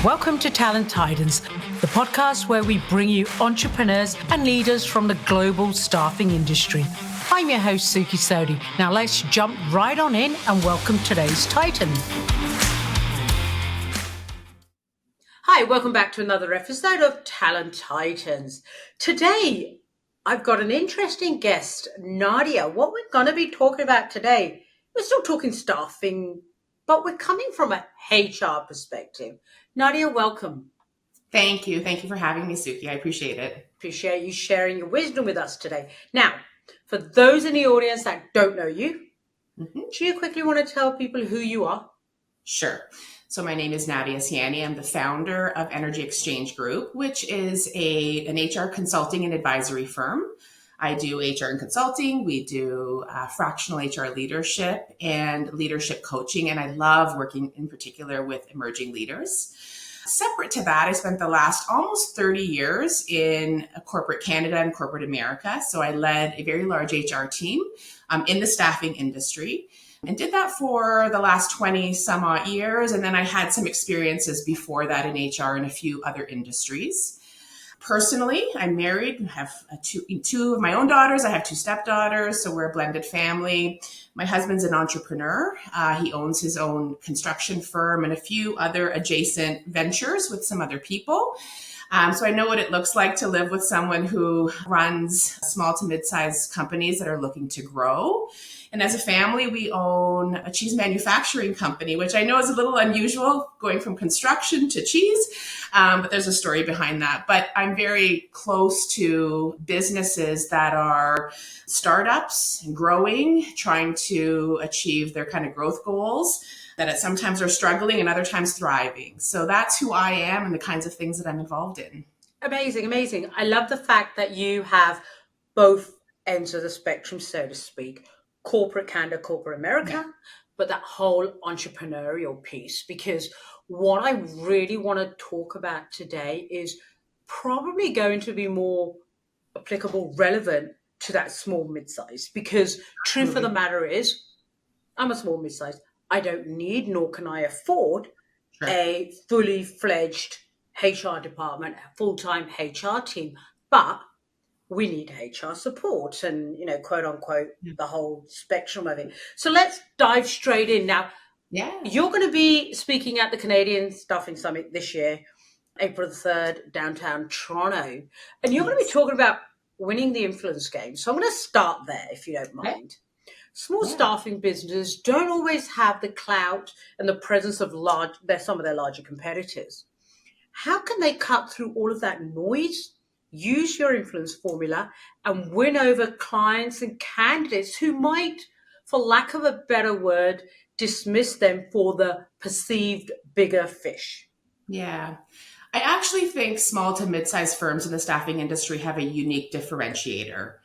Welcome to Talent Titans, the podcast where we bring you entrepreneurs and leaders from the global staffing industry. I'm your host, Suki Sodi. Now let's jump right on in and welcome today's Titan. Hi, welcome back to another episode of Talent Titans. Today, I've got an interesting guest, Nadia. What we're going to be talking about today, we're still talking staffing, but we're coming from a HR perspective. Nadia, welcome. Thank you. Thank you for having me, Suki. I appreciate it. Appreciate you sharing your wisdom with us today. Now, for those in the audience that don't know you, do you quickly want to tell people who you are? Sure. So my name is Nadia Ciani. I'm the founder of Energy Xchange Group, which is an HR consulting and advisory firm. I do HR and consulting. We do fractional HR leadership and leadership coaching. And I love working in particular with emerging leaders. Separate to that, I spent the last almost 30 years in corporate Canada and corporate America. So I led a very large HR team in the staffing industry and did that for the last 20 some odd years. And then I had some experiences before that in HR in a few other industries. Personally, I'm married, I have two of my own daughters. I have two stepdaughters, so we're a blended family. My husband's an entrepreneur. He owns his own construction firm and a few other adjacent ventures with some other people. So I know what it looks like to live with someone who runs small to mid-sized companies that are looking to grow. And as a family, we own a cheese manufacturing company, which I know is a little unusual, going from construction to cheese, but there's a story behind that. But I'm very close to businesses that are startups and growing, trying to achieve their kind of growth goals that sometimes are struggling and other times thriving. So that's who I am and the kinds of things that I'm involved in. Amazing, amazing. I love the fact that you have both ends of the spectrum, so to speak. Corporate Canada, corporate America, but that whole entrepreneurial piece, because what I really want to talk about today is probably going to be more applicable, relevant to that small mid-size, because truth of the matter is, I'm a small mid-size. I don't need, nor can I afford a fully fledged HR department, a full-time HR team, but we need HR support and, quote unquote, the whole spectrum of it. So let's dive straight in. Now, you're going to be speaking at the Canadian Staffing Summit this year, April the 3rd, downtown Toronto. And you're going to be talking about winning the influence game. So I'm going to start there, if you don't mind. Small staffing businesses don't always have the clout and the presence of some of their larger competitors. How can they cut through all of that noise, use your influence formula, and win over clients and candidates who might, for lack of a better word, dismiss them for the perceived bigger fish? Yeah. I actually think small to mid-sized firms in the staffing industry have a unique differentiator.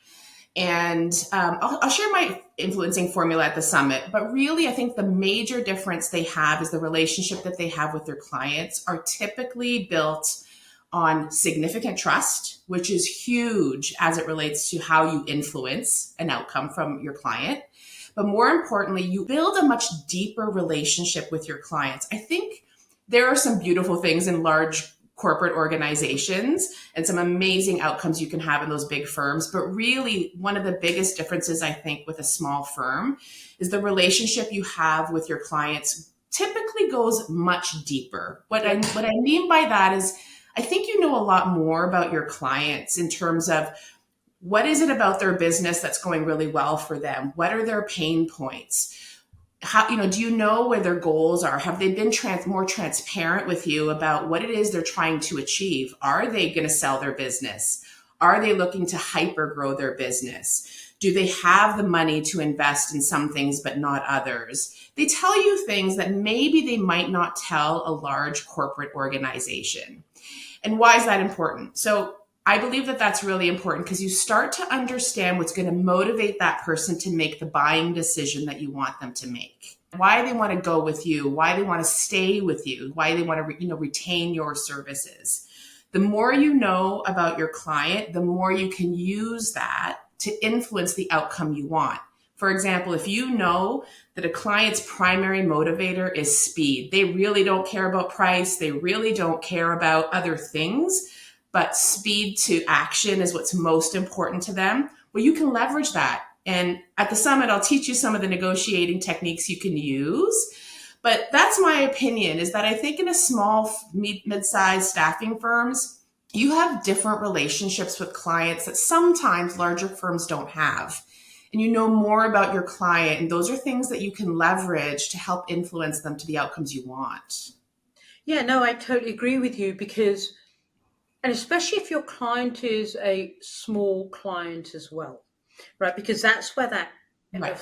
And I'll share my influencing formula at the summit, but really I think the major difference they have is the relationship that they have with their clients are typically built on significant trust, which is huge as it relates to how you influence an outcome from your client. But more importantly, you build a much deeper relationship with your clients. I think there are some beautiful things in large corporate organizations and some amazing outcomes you can have in those big firms. But really, one of the biggest differences, I think, with a small firm is the relationship you have with your clients typically goes much deeper. What I mean by that is, I think you know a lot more about your clients in terms of what is it about their business that's going really well for them? What are their pain points? How, do you know where their goals are? Have they been more transparent with you about what it is they're trying to achieve? Are they going to sell their business? Are they looking to hyper grow their business? Do they have the money to invest in some things but not others? They tell you things that maybe they might not tell a large corporate organization. And why is that important? So I believe that that's really important because you start to understand what's going to motivate that person to make the buying decision that you want them to make. Why they want to go with you, why they want to stay with you, why they want to retain your services. The more you know about your client, the more you can use that to influence the outcome you want. For example, if you know that a client's primary motivator is speed, they really don't care about price, they really don't care about other things, but speed to action is what's most important to them, well, you can leverage that. And at the summit, I'll teach you some of the negotiating techniques you can use. But that's my opinion, is that I think in a small, mid-sized staffing firms, you have different relationships with clients that sometimes larger firms don't have. And you know more about your client. And those are things that you can leverage to help influence them to the outcomes you want. Yeah, no, I totally agree with you because, and especially if your client is a small client as well, right? Because that's where that Right.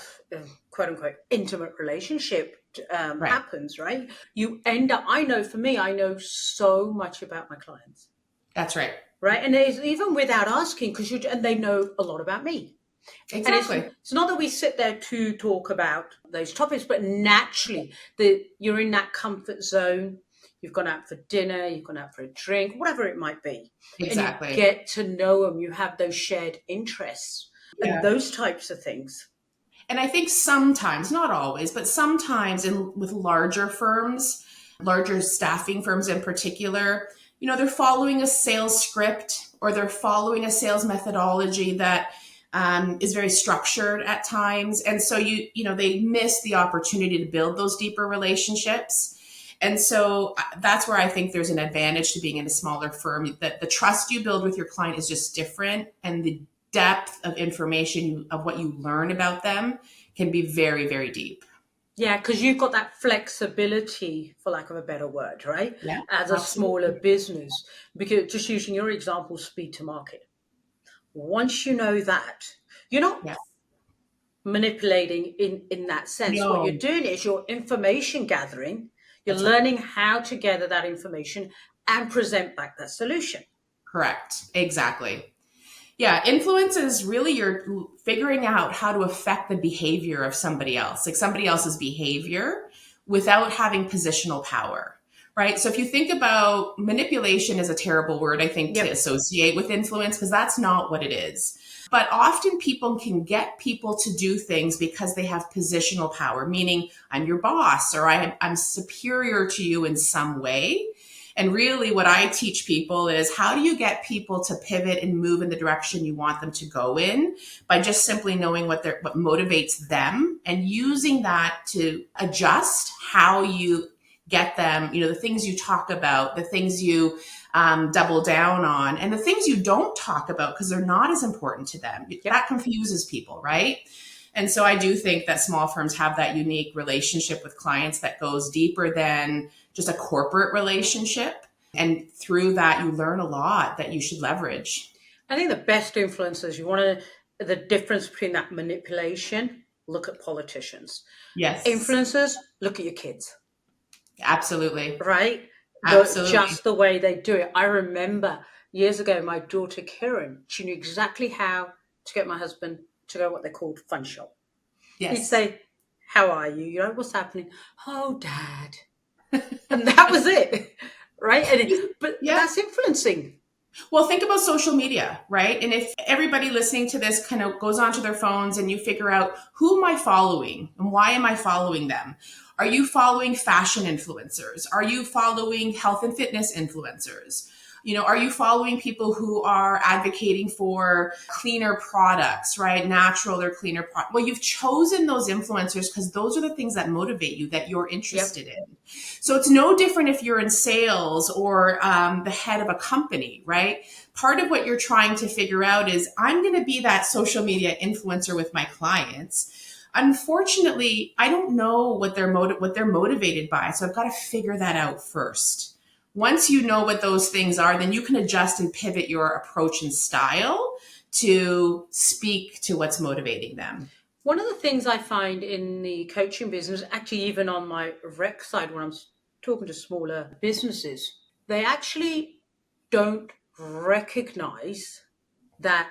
quote unquote intimate relationship Right. happens, right? You end up, I know for me, I know so much about my clients, That's right. right? And it's even without asking, because and they know a lot about me. And Exactly. it's not that we sit there to talk about those topics, but naturally, you're in that comfort zone. You've gone out for dinner, you've gone out for a drink, whatever it might be, and you Exactly. get to know them. You have those shared interests and Yeah. those types of things. And I think sometimes, not always, but sometimes with larger firms, larger staffing firms in particular, they're following a sales script or they're following a sales methodology that is very structured at times. And so they miss the opportunity to build those deeper relationships. And so that's where I think there's an advantage to being in a smaller firm, that the trust you build with your client is just different. And the depth of information of what you learn about them can be very, very deep. Yeah, because you've got that flexibility, for lack of a better word, right? Yeah, As a smaller absolutely. business, because just using your example, speed to market. Once you know that, you're not Yes. manipulating in that sense. What you're No, doing is you're information gathering, you're that's right. learning how to gather that information and present back that solution. Correct. Exactly. Yeah, influence is really you're figuring out how to affect the behavior of somebody else, like somebody else's behavior without having positional power, right? So if you think about manipulation is a terrible word, I think, to Yep. associate with influence, because that's not what it is. But often people can get people to do things because they have positional power, meaning I'm your boss or I'm superior to you in some way. And really, what I teach people is how do you get people to pivot and move in the direction you want them to go in by just simply knowing what motivates them and using that to adjust how you get them, the things you talk about, the things you double down on, and the things you don't talk about because they're not as important to them. Yep. That confuses people, right? And so I do think that small firms have that unique relationship with clients that goes deeper than just a corporate relationship. And through that, you learn a lot that you should leverage. I think the best influencers, you want to, the difference between that manipulation, look at politicians. Yes, Influencers, look at your kids, absolutely. right? Absolutely. Just the way they do it. I remember years ago, my daughter Kieran, she knew exactly how to get my husband to go what they called fun shop. He'd Yes. say, "How are you? You know what's happening?" "Oh, Dad," and that was it, right? But Yeah. that's influencing. Well, think about social media, right? And if everybody listening to this kind of goes onto their phones and you figure out who am I following and why am I following them? Are you following fashion influencers? Are you following health and fitness influencers? Are you following people who are advocating for cleaner products, right? Natural or cleaner products. Well, you've chosen those influencers because those are the things that motivate you, that you're Yep. interested in. So it's no different if you're in sales or the head of a company, right? Part of what you're trying to figure out is I'm going to be that social media influencer with my clients. Unfortunately, I don't know what they're motivated by, so I've got to figure that out first. Once you know what those things are, then you can adjust and pivot your approach and style to speak to what's motivating them. One of the things I find in the coaching business, actually, even on my rec side, when I'm talking to smaller businesses, they actually don't recognize that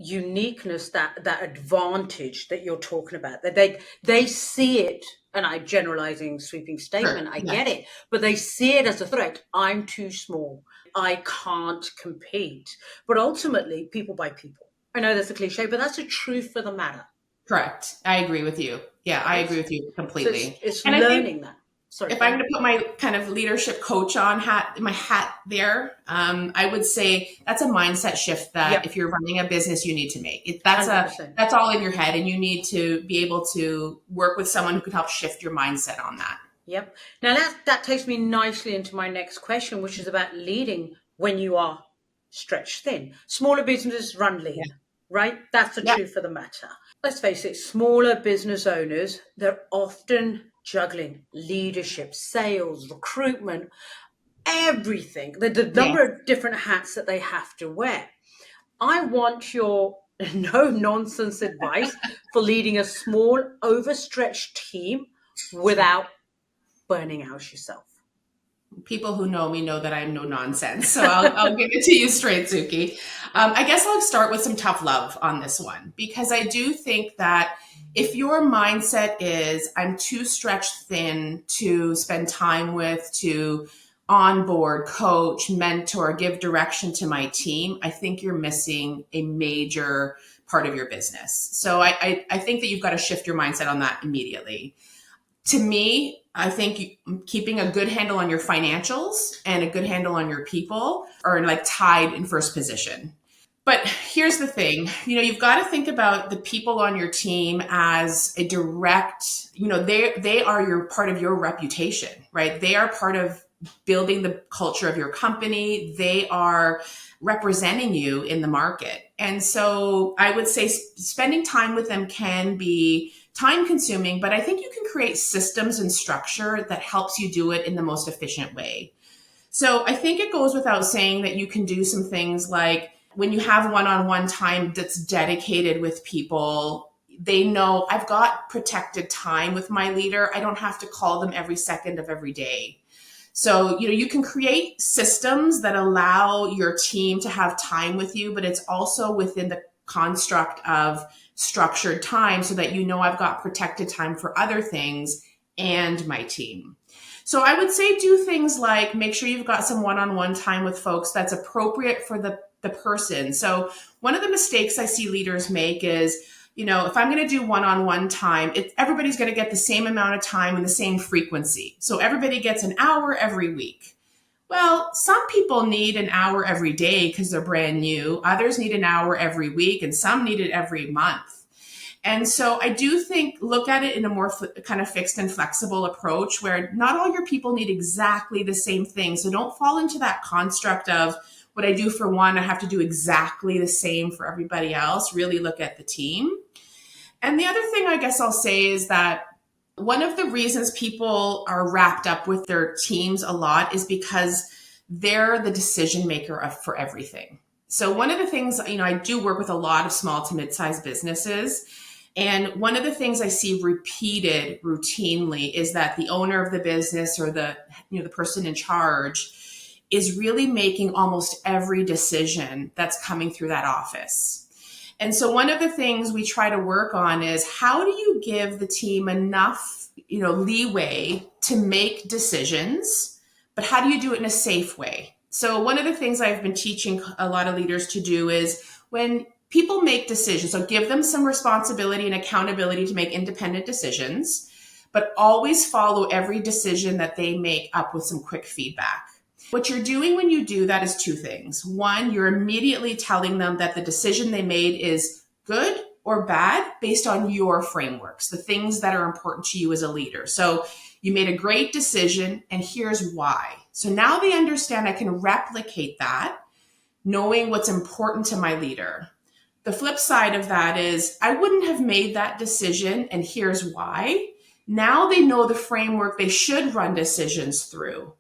uniqueness, that advantage that you're talking about. That they see it, and I'm generalizing, sweeping Sure. statement, I Yes. get it, but they see it as a threat. I'm too small, I can't compete. But ultimately, people buy people. I know that's a cliche, but that's the truth of the matter. Correct. Correct. I agree with you. Yeah, I right? agree with you So completely. it's And I think learning that. Sorry, if go I'm on. going to put my kind of leadership coach on my hat there, I would say that's a mindset shift that Yep, if you're running a business, you need to make. $100%. That's all in your head, and you need to be able to work with someone who can help shift your mindset on that. Yep. Now that takes me nicely into my next question, which is about leading when you are stretched thin. Smaller businesses run Yeah. lean, right? That's the Yeah. truth of the matter. Let's face it, smaller business owners, they're often juggling leadership, sales, recruitment, everything. The Yeah. number of different hats that they have to wear. I want your no nonsense advice for leading a small, overstretched team without burning out yourself. People who know me know that I'm no nonsense. So I'll give it to you straight, Suki. I guess I'll start with some tough love on this one because I do think that if your mindset is I'm too stretched thin to spend time with, to onboard, coach, mentor, give direction to my team, I think you're missing a major part of your business. So I think that you've got to shift your mindset on that immediately. To me, I think keeping a good handle on your financials and a good handle on your people are like tied in first position. But here's the thing, you've got to think about the people on your team as a direct, they are your part of your reputation, right? They are part of building the culture of your company. They are representing you in the market. And so I would say spending time with them can be time consuming, but I think you can create systems and structure that helps you do it in the most efficient way. So I think it goes without saying that you can do some things like when you have one-on-one time that's dedicated with people, they know I've got protected time with my leader. I don't have to call them every second of every day. So, you can create systems that allow your team to have time with you, but it's also within the construct of structured time so that I've got protected time for other things and my team. So I would say do things like make sure you've got some one-on-one time with folks that's appropriate for the person. So one of the mistakes I see leaders make is, if I'm going to do one-on-one time, everybody's going to get the same amount of time and the same frequency. So everybody gets an hour every week. Well, some people need an hour every day because they're brand new. Others need an hour every week, and some need it every month. And so I do think look at it in a more kind of fixed and flexible approach where not all your people need exactly the same thing. So don't fall into that construct of what I do for one, I have to do exactly the same for everybody else. Really look at the team. And the other thing I guess I'll say is that one of the reasons people are wrapped up with their teams a lot is because they're the decision maker for everything. So one of the things, I do work with a lot of small to mid-sized businesses. And one of the things I see repeated routinely is that the owner of the business or the person in charge is really making almost every decision that's coming through that office. And so one of the things we try to work on is how do you give the team enough, leeway to make decisions, but how do you do it in a safe way? So one of the things I've been teaching a lot of leaders to do is when people make decisions, so give them some responsibility and accountability to make independent decisions, but always follow every decision that they make up with some quick feedback. What you're doing when you do that is two things. One, you're immediately telling them that the decision they made is good or bad based on your frameworks, the things that are important to you as a leader. So you made a great decision and here's why. So now they understand I can replicate that, knowing what's important to my leader. The flip side of that is I wouldn't have made that decision and here's why. Now they know the framework they should run decisions through.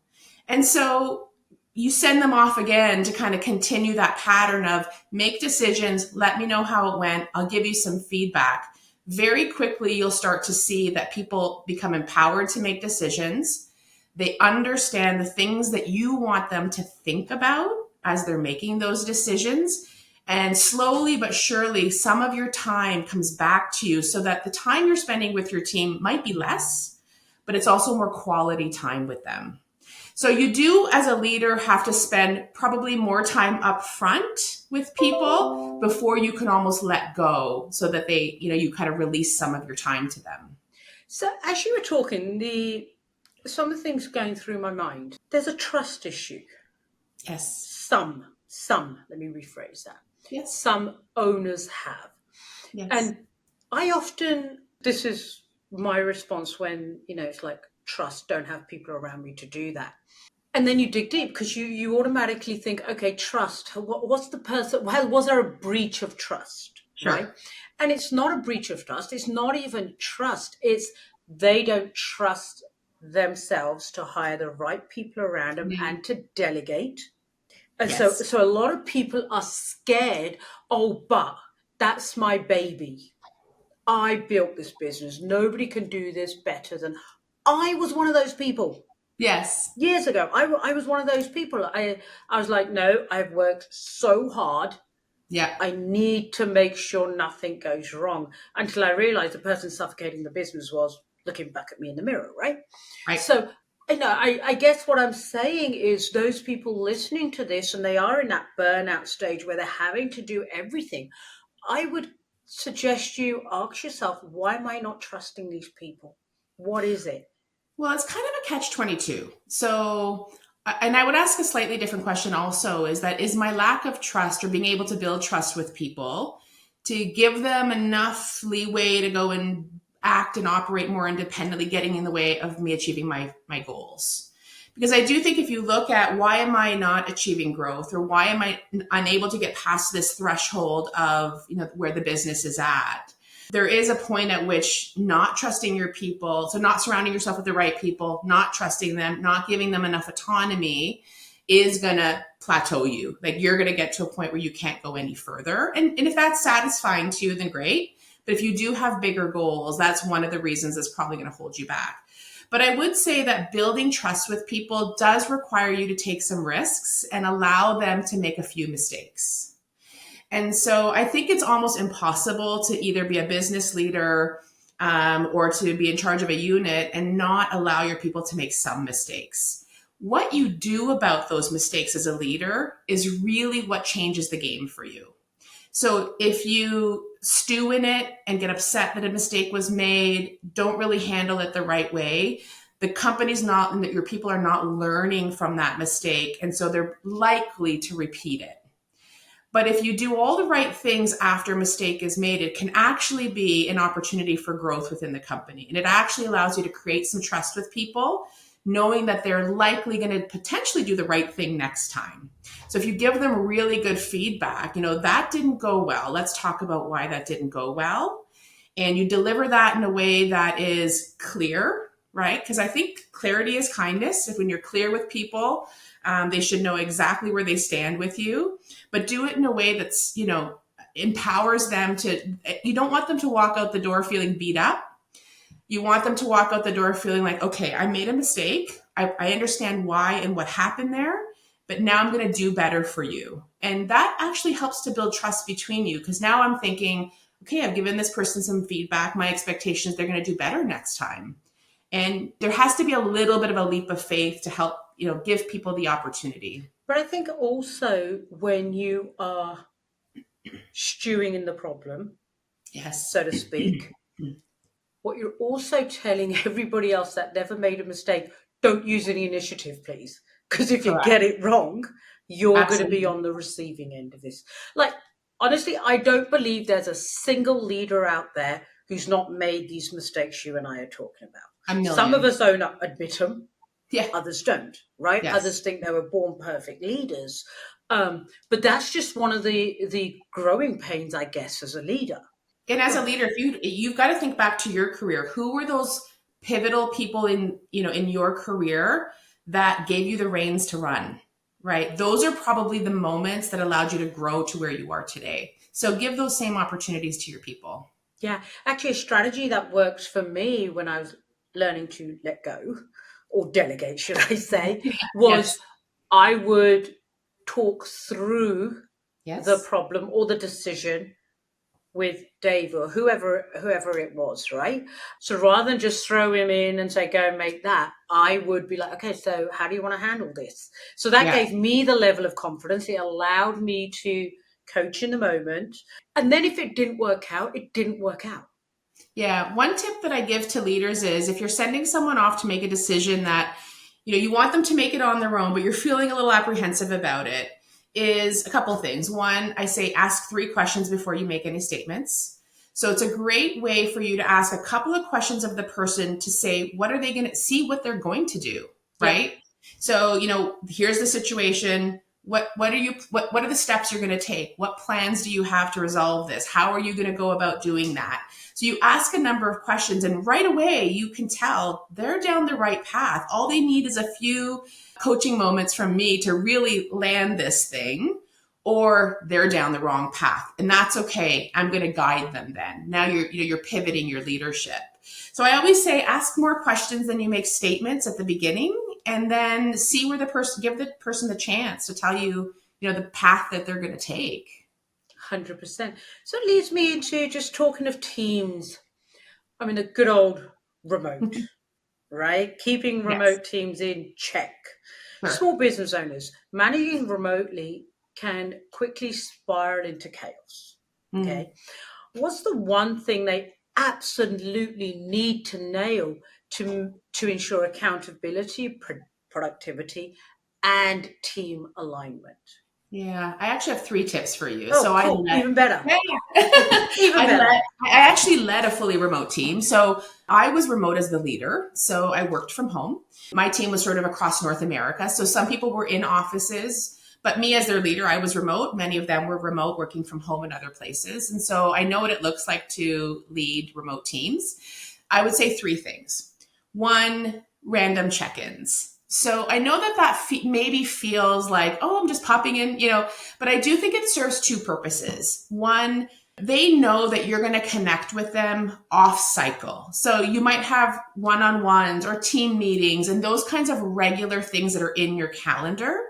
And so you send them off again to kind of continue that pattern of make decisions, let me know how it went, I'll give you some feedback. Very quickly, you'll start to see that people become empowered to make decisions. They understand the things that you want them to think about as they're making those decisions. And slowly but surely, some of your time comes back to you so that the time you're spending with your team might be less, but it's also more quality time with them. So you do, as a leader, have to spend probably more time up front with people before you can almost let go so that they, you kind of release some of your time to them. So as you were talking, the some of the things going through my mind, there's a trust issue. Yes. Some, let me rephrase that. Yes. Some owners have. Yes. And I often, this is my response when, it's like trust, don't have people around me to do that. And then you dig deep because you automatically think, okay, trust. What's the person? Well, was there a breach of trust, Sure. right? And it's not a breach of trust. It's not even trust. It's they don't trust themselves to hire the right people around them Yeah. and to delegate. And so, Yes. so a lot of people are scared. Oh, but that's my baby. I built this business. Nobody can do this better than I was one of those people Yes. years ago. I was one of those people. I was like, no, I've worked so hard. Yeah. I need to make sure nothing goes wrong, until I realized the person suffocating the business was looking back at me in the mirror, right? Right. So, I guess what I'm saying is those people listening to this and they are in that burnout stage where they're having to do everything, I would suggest you ask yourself, why am I not trusting these people? What is it? Well, it's kind of a catch-22. So, and I would ask a slightly different question also, is my lack of trust or being able to build trust with people to give them enough leeway to go and act and operate more independently, getting in the way of me achieving my goals? Because I do think if you look at why am I not achieving growth, or why am I unable to get past this threshold of, where the business is at, there is a point at which not trusting your people, so not surrounding yourself with the right people, not trusting them, not giving them enough autonomy, is going to plateau you. Like, you're going to get to a point where you can't go any further. And if that's satisfying to you, then great. But if you do have bigger goals, that's one of the reasons that's probably going to hold you back. But I would say that building trust with people does require you to take some risks and allow them to make a few mistakes. And so I think it's almost impossible to either be a business leader, or to be in charge of a unit and not allow your people to make some mistakes. What you do about those mistakes as a leader is really what changes the game for you. So if you stew in it and get upset that a mistake was made, don't really handle it the right way, the company's not, and that your people are not learning from that mistake. And so they're likely to repeat it. But if you do all the right things after a mistake is made, it can actually be an opportunity for growth within the company. And it actually allows you to create some trust with people, knowing that they're likely going to potentially do the right thing next time. So if you give them really good feedback, that didn't go well. Let's talk about why that didn't go well. And you deliver that in a way that is clear, right? Because I think clarity is kindness. If when you're clear with people, they should know exactly where they stand with you, but do it in a way that's, empowers them to, you don't want them to walk out the door feeling beat up. You want them to walk out the door feeling like, okay, I made a mistake. I understand why and what happened there, but now I'm going to do better for you. And that actually helps to build trust between you, because now I'm thinking, okay, I've given this person some feedback. My expectation is they're going to do better next time. And there has to be a little bit of a leap of faith to help, give people the opportunity. But I think also when you are stewing in the problem, Yes. so to speak, what you're also telling everybody else that never made a mistake, don't use any initiative, please. Because if you Correct. get it wrong, you're going to be Absolutely. on the receiving end of this. Like, honestly, I don't believe there's a single leader out there who's not made these mistakes you and I are talking about. A Some of million. us own up, admit them, Yeah. others don't, right? Yes. Others think they were born perfect leaders. But that's just one of the growing pains, I guess, as a leader. And as a Go leader, if you've got to think back to your career, who were those pivotal people in your career that gave you the reins to run, right? Those are probably the moments that allowed you to grow to where you are today. So give those same opportunities to your people. Yeah, actually, a strategy that works for me when I was learning to let go or delegate, should I say, was Yes. I would talk through the Yes. problem or the decision with Dave or whoever it was, right? So rather than just throw him in and say, go and make that, I would be like, okay, so how do you want to handle this? So that Yeah. gave me the level of confidence. It allowed me to coach in the moment. And then if it didn't work out, it didn't work out. Yeah. One tip that I give to leaders is if you're sending someone off to make a decision that, you want them to make it on their own, but you're feeling a little apprehensive about it, is a couple of things. One, I say ask 3 questions before you make any statements. So it's a great way for you to ask a couple of questions of the person to say, what are they going to see what they're going to do, Yep. right? So, here's the situation. What are the steps you're going to take? What plans do you have to resolve this? How are you going to go about doing that? So you ask a number of questions, and right away you can tell they're down the right path. All they need is a few coaching moments from me to really land this thing, or they're down the wrong path. And that's okay. I'm going to guide them then. Now you're pivoting your leadership. So I always say ask more questions than you make statements at the beginning, and then see where give the person the chance to tell you, the path that they're going to take. 100%. So it leads me into just talking of teams. I mean, the good old remote, right? Keeping Yes. remote teams in check. Sure. Small business owners managing remotely can quickly spiral into chaos. Mm. Okay. What's the one thing they absolutely need to nail to ensure accountability, productivity, and team alignment? Yeah, I actually have 3 tips for you. Oh, So cool. Even better. yeah. Even I better. actually led a fully remote team. So I was remote as the leader. So I worked from home. My team was sort of across North America. So some people were in offices, but me as their leader, I was remote. Many of them were remote, working from home in other places. And so I know what it looks like to lead remote teams. I would say 3 things. One, random check-ins. So I know that maybe feels like, oh, I'm just popping in, but I do think it serves 2 purposes. One, they know that you're going to connect with them off cycle. So you might have one-on-ones or team meetings and those kinds of regular things that are in your calendar.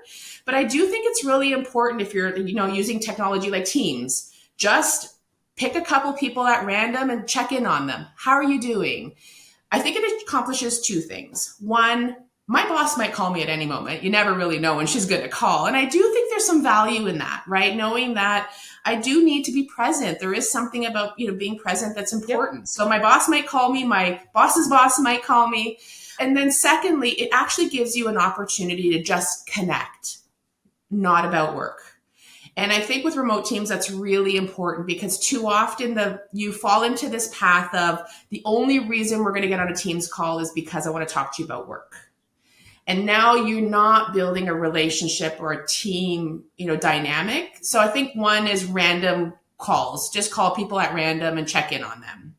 But I do think it's really important if you're, using technology like Teams, just pick a couple people at random and check in on them. How are you doing? I think it accomplishes 2 things. One, my boss might call me at any moment. You never really know when she's going to call. And I do think there's some value in that, right? Knowing that I do need to be present. There is something about, being present that's Yep. important. So my boss might call me, my boss's boss might call me. And then secondly, it actually gives you an opportunity to just connect, not about work. And I think with remote teams, that's really important because too often you fall into this path of the only reason we're going to get on a Teams call is because I want to talk to you about work. And now you're not building a relationship or a team, dynamic. So I think one is random calls. Just call people at random and check in on them.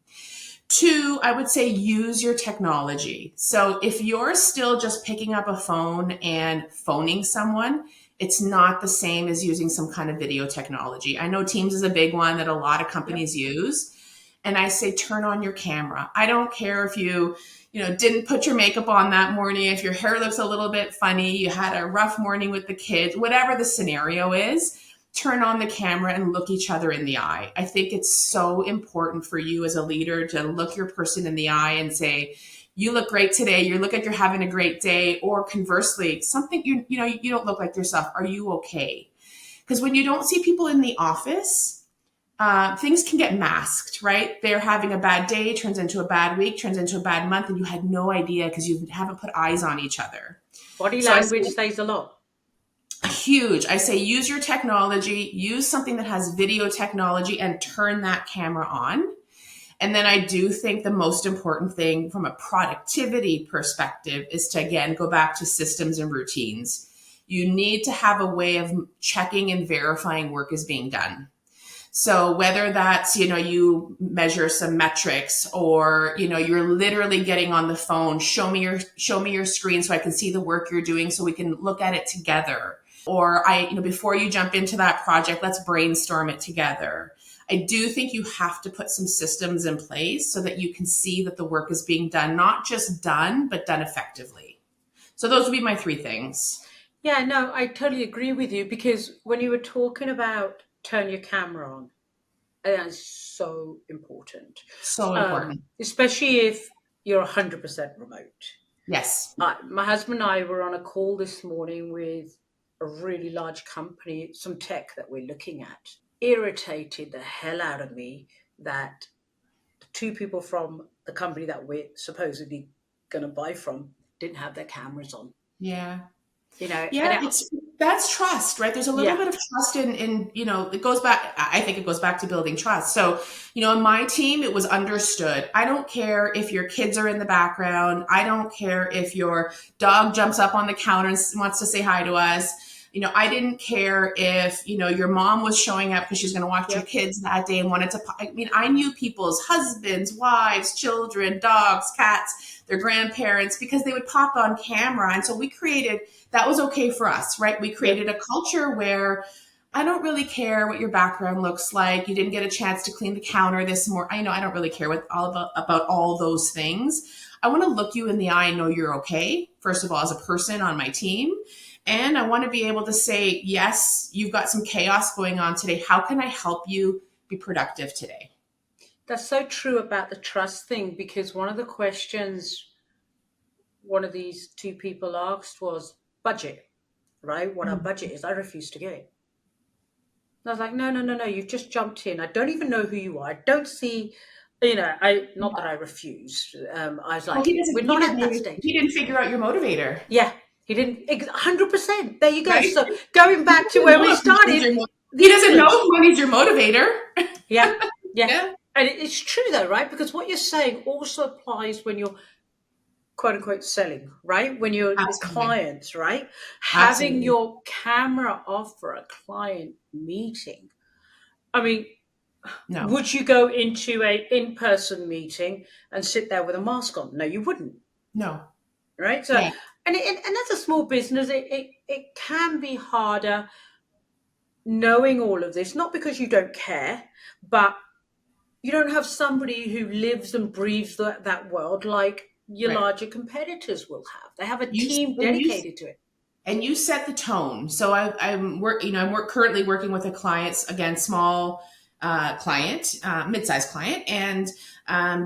2, I would say use your technology. So if you're still just picking up a phone and phoning someone, it's not the same as using some kind of video technology. I know Teams is a big one that a lot of Yep. companies use. And I say, turn on your camera. I don't care if you didn't put your makeup on that morning, if your hair looks a little bit funny, you had a rough morning with the kids, whatever the scenario is, turn on the camera and look each other in the eye. I think it's so important for you as a leader to look your person in the eye and say, you look great today. You look like you're having a great day. Or conversely, something, you don't look like yourself. Are you okay? Because when you don't see people in the office, things can get masked, right? They're having a bad day, turns into a bad week, turns into a bad month, and you had no idea because you haven't put eyes on each other. Body So I language say, says a lot. huge. I say use your technology, use something that has video technology and turn that camera on. And then I do think the most important thing from a productivity perspective is to, again, go back to systems and routines. You need to have a way of checking and verifying work is being done. So whether that's, you measure some metrics or, you're literally getting on the phone, show me your screen so I can see the work you're doing so we can look at it together. Or before you jump into that project, let's brainstorm it together. I do think you have to put some systems in place so that you can see that the work is being done, not just done, but done effectively. So those would be my 3 things. Yeah, no, I totally agree with you because when you were talking about turn your camera on, And that's so important, So important. especially if you're 100% remote. Yes. My husband and I were on a call this morning with a really large company, some tech that we're looking at. Irritated the hell out of me that the two people from the company that we're supposedly going to buy from didn't have their cameras on. Yeah. And Yeah, that's trust, right? There's a little yeah, bit of trust in, it goes back, I think it goes back to building trust. So, in my team, it was understood. I don't care if your kids are in the background. I don't care if your dog jumps up on the counter and wants to say hi to us. I didn't care if, your mom was showing up because she's going to watch your yep, kids that day and wanted to, I knew people's husbands, wives, children, dogs, cats, their grandparents, because they would pop on camera. And so that was okay for us, right? We created yep. a culture where I don't really care what your background looks like. You didn't get a chance to clean the counter this morning. I don't really care about all those things. I want to look you in the eye and know you're okay, first of all, as a person on my team. And I want to be able to say, yes, you've got some chaos going on today. How can I help you be productive today? That's so true about the trust thing, because one of the questions one of these two people asked was budget, right? What our Mm. budget is. I refused to give it. And I was like, no, no, no, no. You've just jumped in. I don't even know who you are. I don't see, I not that I refused. I was Well, like, we're not at that stage. he didn't figure out your motivator, Yeah, he didn't. 100%. There you go. right? So going He back to doesn't where know we if money's started, your the he doesn't know influence. if money's your motivator. Yeah, yeah. Yeah, And it's true though, right? Because what you're saying also applies when you're quote unquote selling, right? When you're the absolutely. clients, right? Having Absolutely. your camera off for a client meeting. I mean, No. would you go into a in-person meeting and sit there with a mask on? No, you wouldn't, No. right? So, Yeah. and that's a small business. It can be harder knowing all of this, not because you don't care, but you don't have somebody who lives and breathes that world like your Right. larger competitors will have. They have a You team and you dedicated to it. and you set the tone. So currently working with a client, again, small client, mid-sized client, and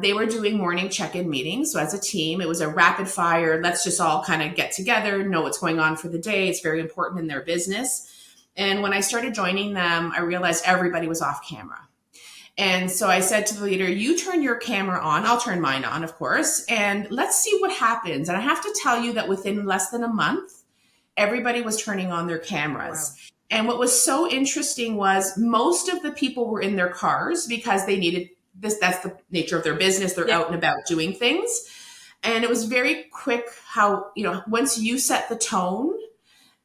they were doing morning check-in meetings. So as a team, it was a rapid fire. Let's just all kind of get together, know what's going on for the day. It's very important in their business. And when I started joining them, I realized everybody was off camera. And so I said to the leader, you turn your camera on. I'll turn mine on, of course. And let's see what happens. And I have to tell you that within less than a month, everybody was turning on their Wow. cameras. And what was so interesting was most of the people were in their cars because they needed this. That's the nature of their business. They're Yeah. out and about doing things. And it was very quick how, once you set the tone,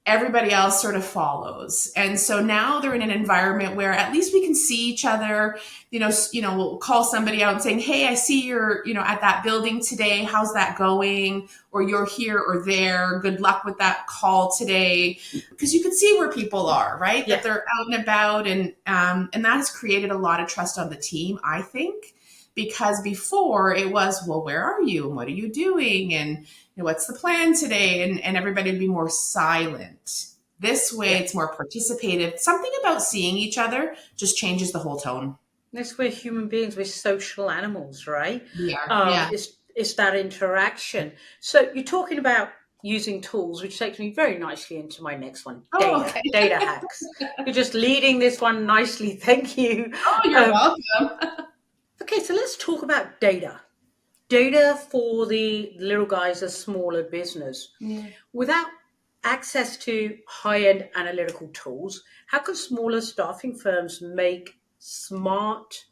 everybody else sort of follows. And so now they're in an environment where at least we can see each other. We'll call somebody out and saying, hey, I see you're, at that building today. How's that going? Or you're here or there. Good luck with that call today. Because you can see where people are, right? Yeah. That they're out and about. And that has created a lot of trust on the team, I think. Because before it was, well, where are you? And what are you doing? And what's the plan today? And everybody would be more silent. This way, Yeah. it's more participative. Something about seeing each other just changes the whole tone. That's we're human beings. We're social animals, right? We are. Yeah. It's that interaction. So you're talking about using tools, which takes me very nicely into my next one: Oh, okay. data hacks. You're just leading this one nicely. Thank you. Oh, you're Um, welcome. okay, so let's talk about data. Data for the little guys, a smaller business. Yeah. Without access to high-end analytical tools, how can smaller staffing firms make smart,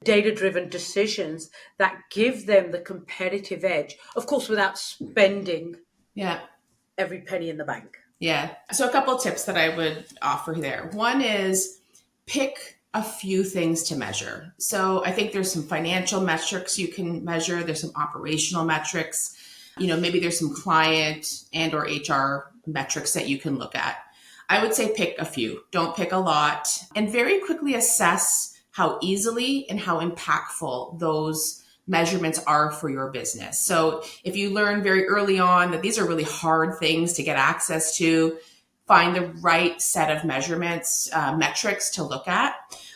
data-driven decisions that give them the competitive edge? Of course, without spending Yeah. every penny in the bank. Yeah. So a couple of tips that I would offer there. One is pick a few things to measure. So I think there's some financial metrics you can measure. There's some operational metrics. Maybe there's some client and or HR metrics that you can look at. I would say pick a few. Don't pick a lot. And very quickly assess how easily and how impactful those measurements are for your business. So if you learn very early on that these are really hard things to get access to, find the right set of measurements, metrics to look at.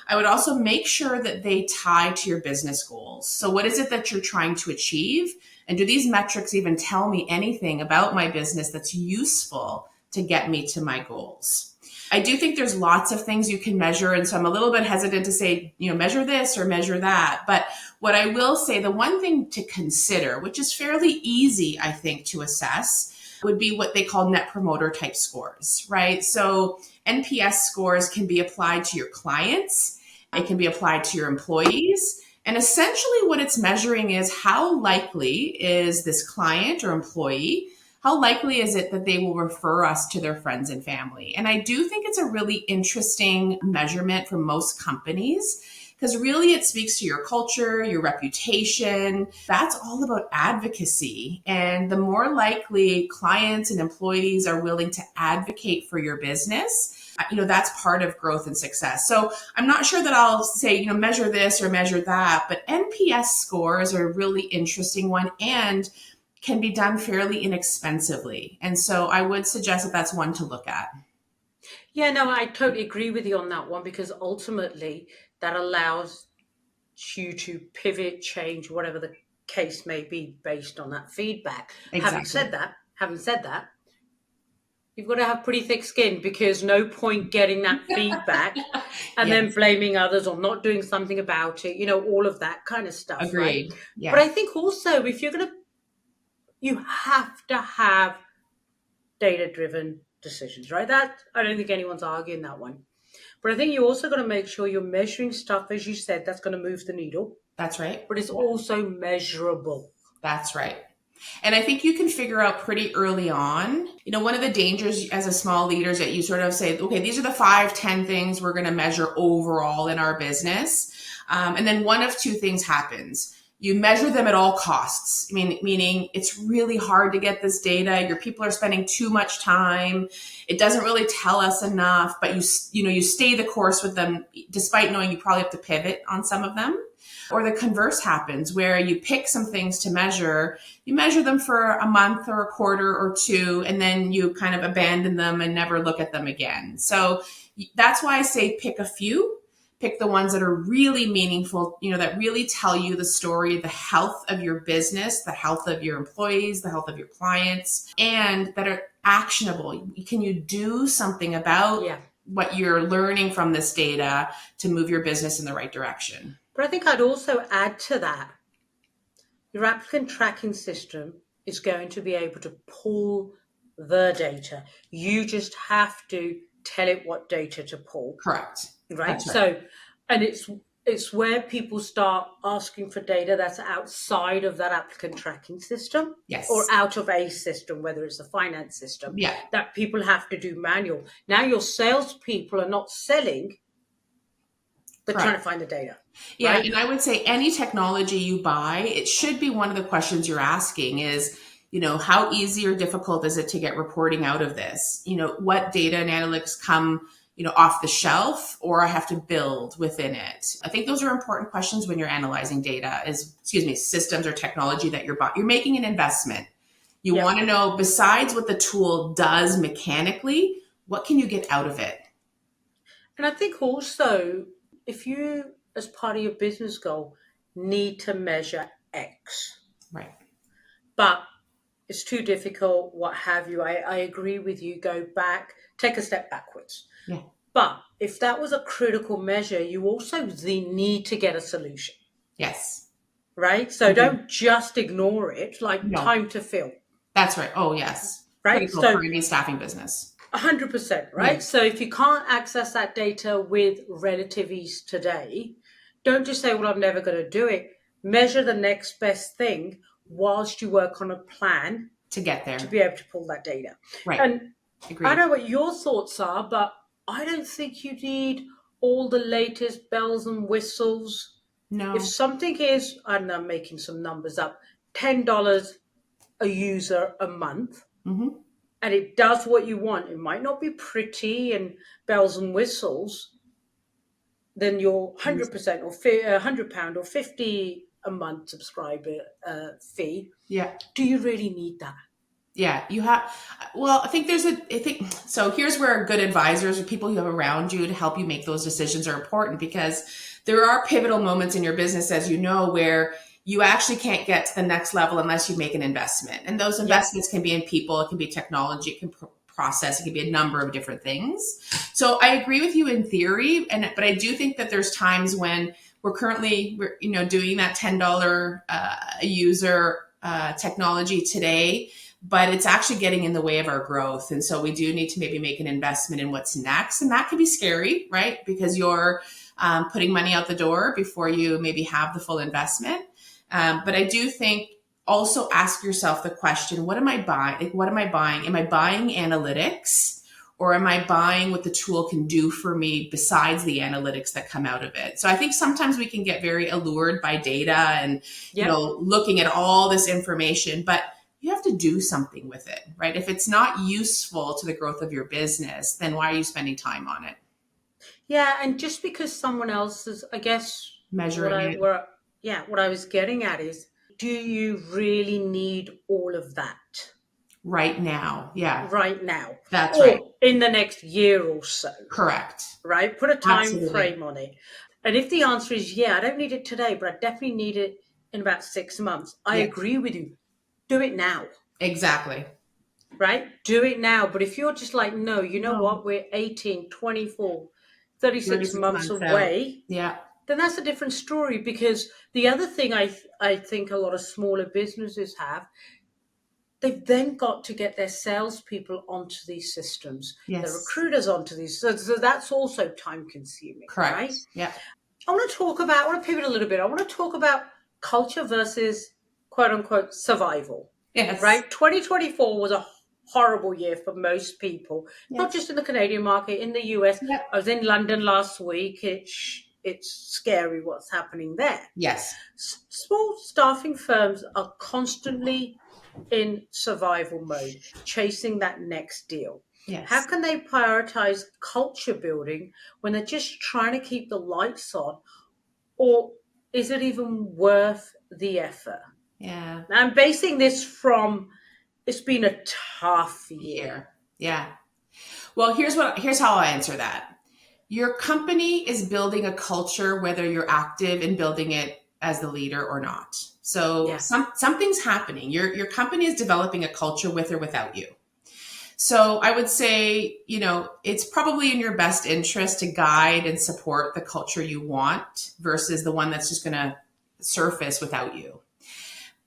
I would also make sure that they tie to your business goals. So what is it that you're trying to achieve? And do these metrics even tell me anything about my business that's useful to get me to my goals? I do think there's lots of things you can measure. And so I'm a little bit hesitant to say, measure this or measure that. But what I will say, the one thing to consider, which is fairly easy, I think, to assess, would be what they call net promoter type scores, right? So NPS scores can be applied to your clients. It can be applied to your employees. And essentially what it's measuring is how likely is this client or employee, how likely is it that they will refer us to their friends and family? And I do think it's a really interesting measurement for most companies because really it speaks to your culture, your reputation. That's all about advocacy. And the more likely clients and employees are willing to advocate for your business, that's part of growth and success. So I'm not sure that I'll say, measure this or measure that, but NPS scores are a really interesting one and can be done fairly inexpensively. And so I would suggest that that's one to look at. Yeah, no, I totally agree with you on that one because ultimately that allows you to pivot, change, whatever the case may be based on that feedback. Exactly. Having said that, you've got to have pretty thick skin because no point getting that feedback and then Yes. blaming others or not doing something about it, all of that kind of stuff, right? Agreed. But I Yeah. think also if you have to have data-driven decisions, right? That I don't think anyone's arguing that one. But I think you also got to make sure you're measuring stuff, as you said, that's going to move the needle, That's right. but it's Yeah. also measurable. That's right. And I think you can figure out pretty early on, one of the dangers as a small leader is that you sort of say, okay, these are the 5, 10 things we're going to measure overall in our business. And then one of two things happens. You measure them at all costs. Meaning it's really hard to get this data. Your people are spending too much time. It doesn't really tell us enough, but you stay the course with them despite knowing you probably have to pivot on some of them. Or the converse happens where you pick some things to measure, you measure them for a month or a quarter or two, and then you kind of abandon them and never look at them again. So that's why I say pick a few, pick the ones that are really meaningful, that really tell you the story, the health of your business, the health of your employees, the health of your clients, and that are actionable. Can you do something about what you're learning from this data to move your business in the right direction? But I think I'd also add to that, your applicant tracking system is going to be able to pull the data. You just have to tell it what data to pull. Correct. Right? That's right. So, and it's where people start asking for data that's outside of that applicant tracking system. Yes. Or out of a system, whether it's a finance system, Yeah. that people have to do manual. Now your salespeople are not selling, but Correct. trying to find the data. Yeah, right? And I would say any technology you buy, it should be one of the questions you're asking is, how easy or difficult is it to get reporting out of this? What data and analytics come, off the shelf, or I have to build within it? I think those are important questions when you're analyzing data systems or technology that you're making an investment. You want to know, besides what the tool does mechanically, what can you get out of it? And I think also, if you, as part of your business goal, need to measure X, right, but it's too difficult, what have you, I agree with you, go back, take a step backwards. Yeah. But if that was a critical measure, you also need to get a solution. Yes. Right? So don't just ignore it, time to fill. That's right. Oh, yes. Right? Critical So for any staffing business. 100%, right? Yeah. So if you can't access that data with relative ease today, don't just say, well, I'm never going to do it. Measure the next best thing whilst you work on a plan to get there, to be able to pull that data. Right. And Agreed. I don't know what your thoughts are, but I don't think you need all the latest bells and whistles. No. If something is, and I'm making some numbers up, $10 a user a month, and it does what you want, it might not be pretty and bells and whistles, then your 100% or £100 or 50 a month subscriber fee. Yeah. Do you really need that? Yeah, you have. Well, I think I think, so here's where good advisors or people you have around you to help you make those decisions are important, because there are pivotal moments in your business, as you know, where you actually can't get to the next level unless you make an investment. And those Yep. investments can be in people, it can be technology, it can process, it can be a number of different things. So I agree with you in theory, but I do think that there's times when we're doing that $10 a user technology today, but it's actually getting in the way of our growth. And so we do need to maybe make an investment in what's next. And that can be scary, right? Because you're putting money out the door before you maybe have the full investment. But I do think also ask yourself the question, what am I buying? Like, what am I buying? Am I buying analytics, or am I buying what the tool can do for me besides the analytics that come out of it? So I think sometimes we can get very allured by data and, Yep. looking at all this information, but you have to do something with it, right? If it's not useful to the growth of your business, then why are you spending time on it? Yeah, and just because someone else is, I guess Measuring it what I was getting at is, do you really need all of that right now. Yeah, right now that's right. or in the next year or so, Correct. right? Put a time Absolutely. frame on it. And if the answer is, yeah, I don't need it today, but I definitely need it in about 6 months, I Yeah, agree with you. Do it now, exactly. right? Do it now. But if you're just like, no, you know No, what? We're 18, 24, 36 36 months months out. away, Yeah. then that's a different story. Because the other thing I think a lot of smaller businesses have, they've then got to get their salespeople onto these systems, their Yes. recruiters onto these. So that's also time consuming, Correct. right? Yeah. I want to pivot a little bit. I want to talk about culture versus quote unquote survival, Yes. right? 2024 was a horrible year for most people, not Yes. just in the Canadian market, in the US. Yep. I was in London last week. It's scary what's happening there. Yes. Small staffing firms are constantly in survival mode, chasing that next deal. How Yes. can they prioritize culture building when they're just trying to keep the lights on? Or is it even worth the effort? Yeah. Now, I'm basing this from, it's been a tough year. Here. Yeah. Well, here's how I answer that. Your company is building a culture whether you're active in building it as the leader or not. So Yeah. something's happening. Your company is developing a culture with or without you. So I would say, it's probably in your best interest to guide and support the culture you want versus the one that's just going to surface without you.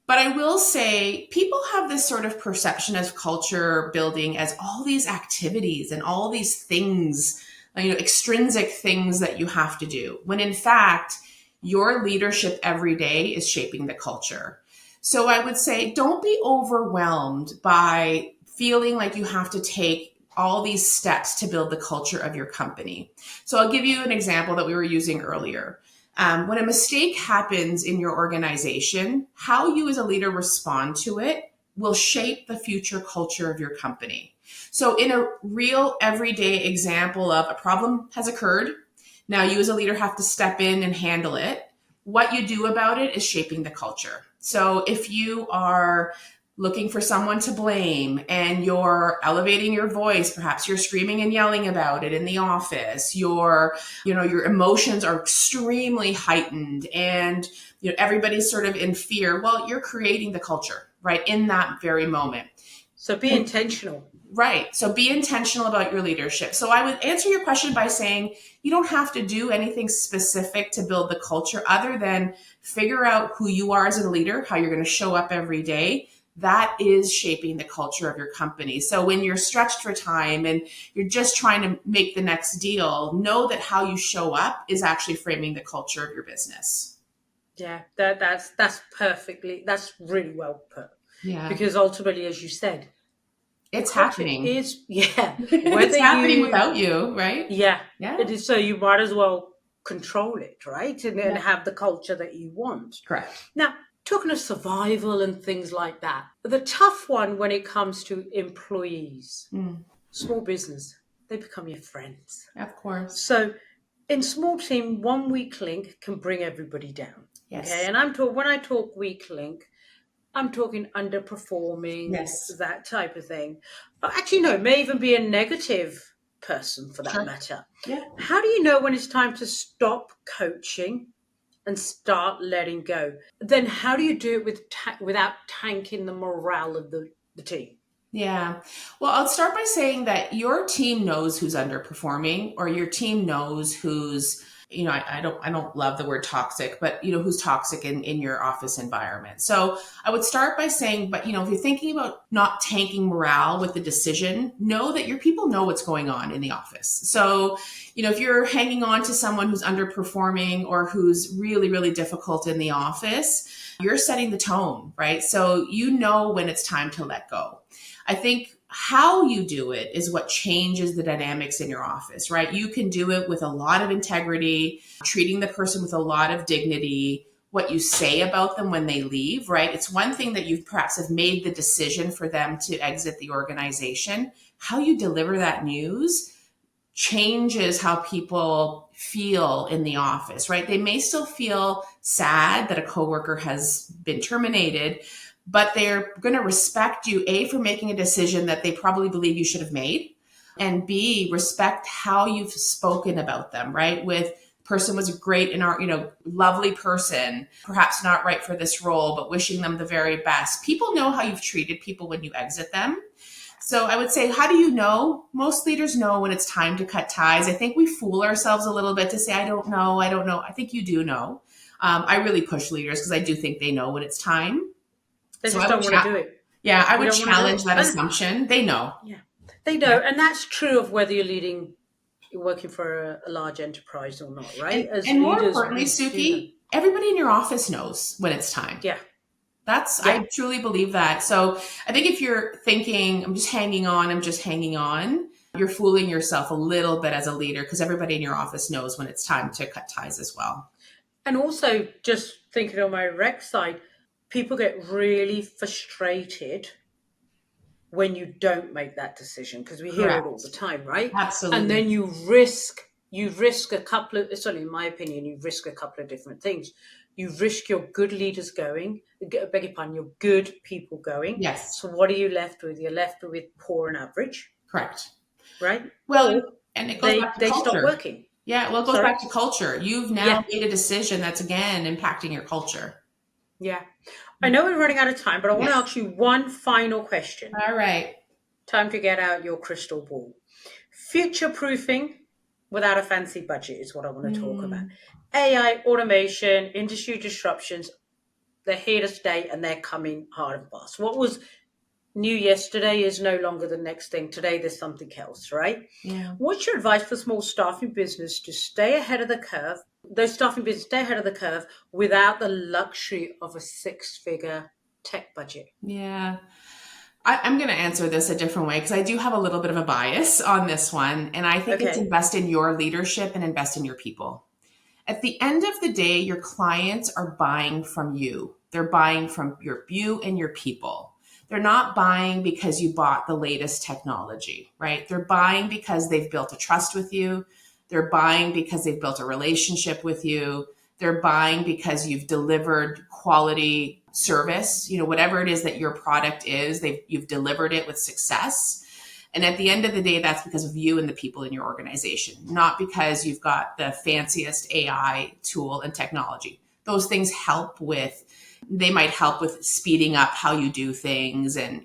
But I will say people have this sort of perception of culture building as all these activities and all these things, extrinsic things that you have to do, when in fact, your leadership every day is shaping the culture. So I would say don't be overwhelmed by feeling like you have to take all these steps to build the culture of your company. So I'll give you an example that we were using earlier. When a mistake happens in your organization, how you as a leader respond to it will shape the future culture of your company. So in a real everyday example of a problem has occurred, now you as a leader have to step in and handle it. What you do about it is shaping the culture. So if you are looking for someone to blame and you're elevating your voice, perhaps you're screaming and yelling about it in the office, your emotions are extremely heightened and everybody's sort of in fear, well, you're creating the culture right in that very moment. So be And intentional. right. So be intentional about your leadership. So I would answer your question by saying you don't have to do anything specific to build the culture other than figure out who you are as a leader, how you're going to show up every day. That is shaping the culture of your company. So when you're stretched for time and you're just trying to make the next deal, know that how you show up is actually framing the culture of your business. Yeah, that's really well put. Yeah. Because ultimately, as you said, the It's culture happening. is, yeah, whether It's happening you, without you, right? yeah, Yeah. it is. So you might as well control it, right? And Yeah. have the culture that you want. Correct. Now, talking of survival and things like that, the tough one when it comes to employees, Mm, small business, they become your friends. of course. So in small team, one weak link can bring everybody down. Okay. Yes. And when I talk weak link, I'm talking underperforming, Yes. that type of thing. Actually, no, it may even be a negative person for that Sure. matter. Yeah. How do you know when it's time to stop coaching and start letting go? Then how do you do it without tanking the morale of the team? Yeah. Well, I'll start by saying that your team knows who's underperforming, or your team knows who's, I don't love the word toxic, but who's toxic in your office environment. So I would start by saying, but if you're thinking about not tanking morale with the decision, know that your people know what's going on in the office. So, if you're hanging on to someone who's underperforming or who's really, really difficult in the office, you're setting the tone, right? So when it's time to let go. I think how you do it is what changes the dynamics in your office, right? You can do it with a lot of integrity, treating the person with a lot of dignity, what you say about them when they leave, right? It's one thing that you perhaps have made the decision for them to exit the organization. How you deliver that news changes how people feel in the office, right? They may still feel sad that a coworker has been terminated, but they're going to respect you, A, for making a decision that they probably believe you should have made, and B, respect how you've spoken about them, right? With person was great in our, lovely person, perhaps not right for this role, but wishing them the very best. People know how you've treated people when you exit them. So I would say, how do you know? Most leaders know when it's time to cut ties. I think we fool ourselves a little bit to say, I don't know. I don't know. I think you do know. I really push leaders because I do think they know when it's time. They So just don't want to do it. I They would don't want to do challenge it. that And assumption. They know. yeah, they know. And that's true of whether you're working for a large enterprise or not, right? As And more leaders, importantly, we do know. Suki, everybody in your office knows when it's time. Yeah, I yeah. truly believe that. So I think if you're thinking, I'm just hanging on, you're fooling yourself a little bit as a leader because everybody in your office knows when it's time to cut ties as well. And also, just thinking on my rec side, people get really frustrated when you don't make that decision because we hear it all the Correct. time, right? And Absolutely. then you risk a couple of, certainly in my opinion, you risk a couple of different things. You risk your good leaders going, beg your pardon, your good people going. Yes. So what are you left with? You're left with poor and average, Correct. right? Well, Or and it goes they back to they stop culture. working. Yeah, well, it goes Sorry? back to culture. You've now Yeah, made a decision that's again impacting your culture. yeah. I know we're running out of time, but I want to Yes. ask you one final question. All right. Time to get out your crystal ball. Future proofing without a fancy budget is what I want to talk about. Mm, AI, automation, industry disruptions, they're here to stay and they're coming hard and fast. What was new yesterday is no longer the next thing. Today there's something else, right? yeah. What's your advice for small staffing business to stay ahead of the curve? Those staffing business stay ahead of the curve without the luxury of a six-figure tech budget. Yeah. I'm going to answer this a different way because I do have a little bit of a bias on this one. And I think it's Okay. invest in your leadership and invest in your people. At the end of the day, your clients are buying from you. They're buying from you and your people. They're not buying because you bought the latest technology, right? They're buying because they've built a trust with you. They're buying because they've built a relationship with you. They're buying because you've delivered quality service, whatever it is that your product is, you've delivered it with success. And at the end of the day, that's because of you and the people in your organization, not because you've got the fanciest AI tool and technology. Those things they might help with speeding up how you do things and,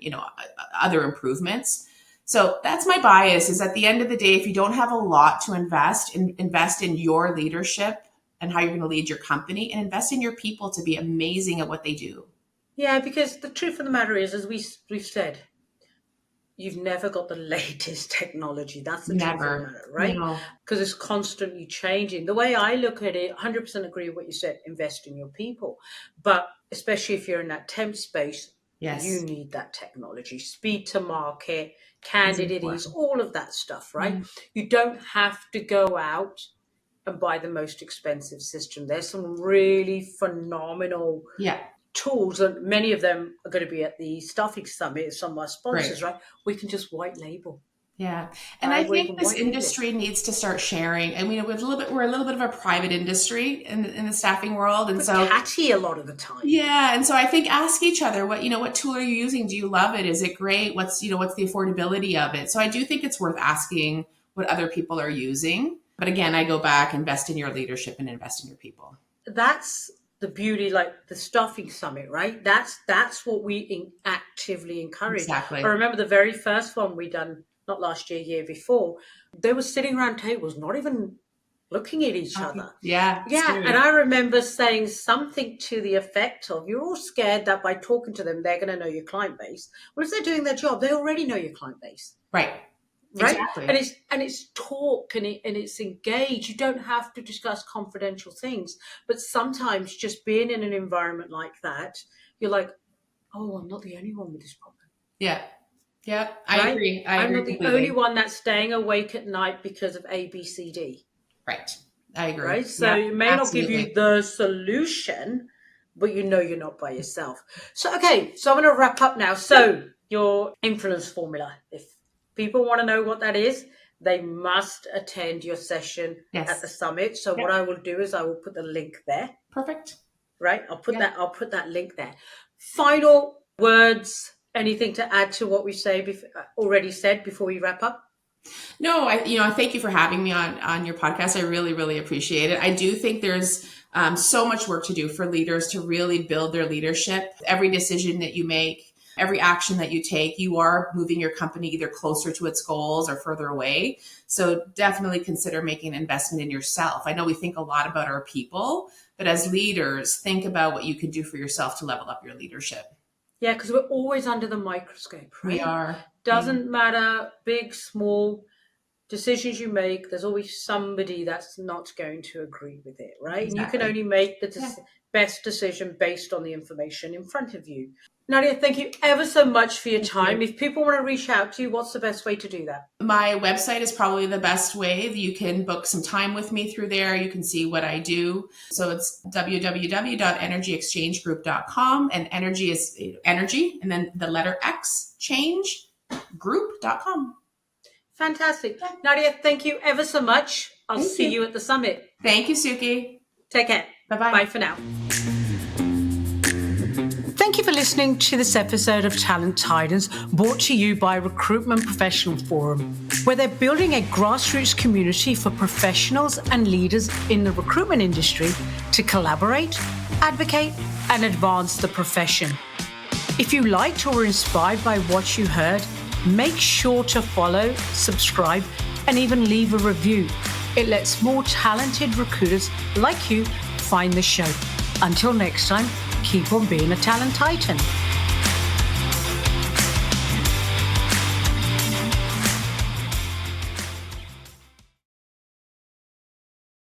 other improvements. So that's my bias is at the end of the day, if you don't have a lot to invest in your leadership and how you're going to lead your company and invest in your people to be amazing at what they do. Yeah, because the truth of the matter is, as we've said, you've never got the latest technology. That's the truth of the Never. matter, right? No. Because it's constantly changing. The way I look at it, 100% agree with what you said, invest in your people. But especially if you're in that temp space, you Yes. need that technology, speed to market, It's candidate ease, important. all of that stuff, right? Yeah. You don't have to go out and buy the most expensive system. There's some really phenomenal Yeah. tools, and many of them are going to be at the Staffing Summit, some of our Great. sponsors, right? We can just white label. Yeah. And I think this industry needs to start sharing. And we're a little bit of a private industry in the staffing world. And but so catchy a lot of the time. Yeah. And so I think ask each other what tool are you using? Do you love it? Is it great? What's the affordability of it? So I do think it's worth asking what other people are using. But again, I go back, invest in your leadership and invest in your people. That's the beauty, like the staffing summit, right? That's what we actively encourage. Exactly. I remember the very first one we done, not last year, year before, they were sitting around tables, not even looking at each other. Yeah. And I remember saying something to the effect of, you're all scared that by talking to them, they're going to know your client base. Well, if they're doing their job, they already know your client base. Right. Exactly. And it's talk and it's engaged. You don't have to discuss confidential things, but sometimes just being in an environment like that, you're like, oh, I'm not the only one with this problem. Yeah. Yeah. I agree. I'm not the only one that's staying awake at night because of A, B, C, D. Right. I agree. Right. So it may not give you the solution, but you're not by yourself. So, okay. So I'm going to wrap up now. So your influence formula, if people want to know what that is, they must attend your session at the summit. So what I will do is I will put the link there. Perfect. Right. I'll put that link there. Final words, anything to add to what we already said before we wrap up? No, I thank you for having me on your podcast. I really, really appreciate it. I do think there's so much work to do for leaders to really build their leadership. Every decision that you make, every action that you take, you are moving your company either closer to its goals or further away. So definitely consider making an investment in yourself. I know we think a lot about our people, but as leaders, think about what you can do for yourself to level up your leadership. Yeah, because we're always under the microscope, right? We are. Doesn't matter, big, small decisions you make, there's always somebody that's not going to agree with it, right? Exactly. And you can only make the best decision based on the information in front of you. Nadia, thank you ever so much for your time. If people want to reach out to you, what's the best way to do that? My website is probably the best way. You can book some time with me through there. You can see what I do. So it's www.energyxchangegroup.com, and energy is energy, and then the letter X, change, group.com. Fantastic. Nadia, thank you ever so much. I'll see you at the summit. Thank you, Suki. Take care. Bye-bye. Bye for now. Thank you for listening to this episode of Talent Titans, brought to you by Recruitment Professional Forum, where they're building a grassroots community for professionals and leaders in the recruitment industry to collaborate, advocate, and advance the profession. If you liked or were inspired by what you heard, make sure to follow, subscribe, and even leave a review. It lets more talented recruiters like you find the show. Until next time, keep on being a talent titan.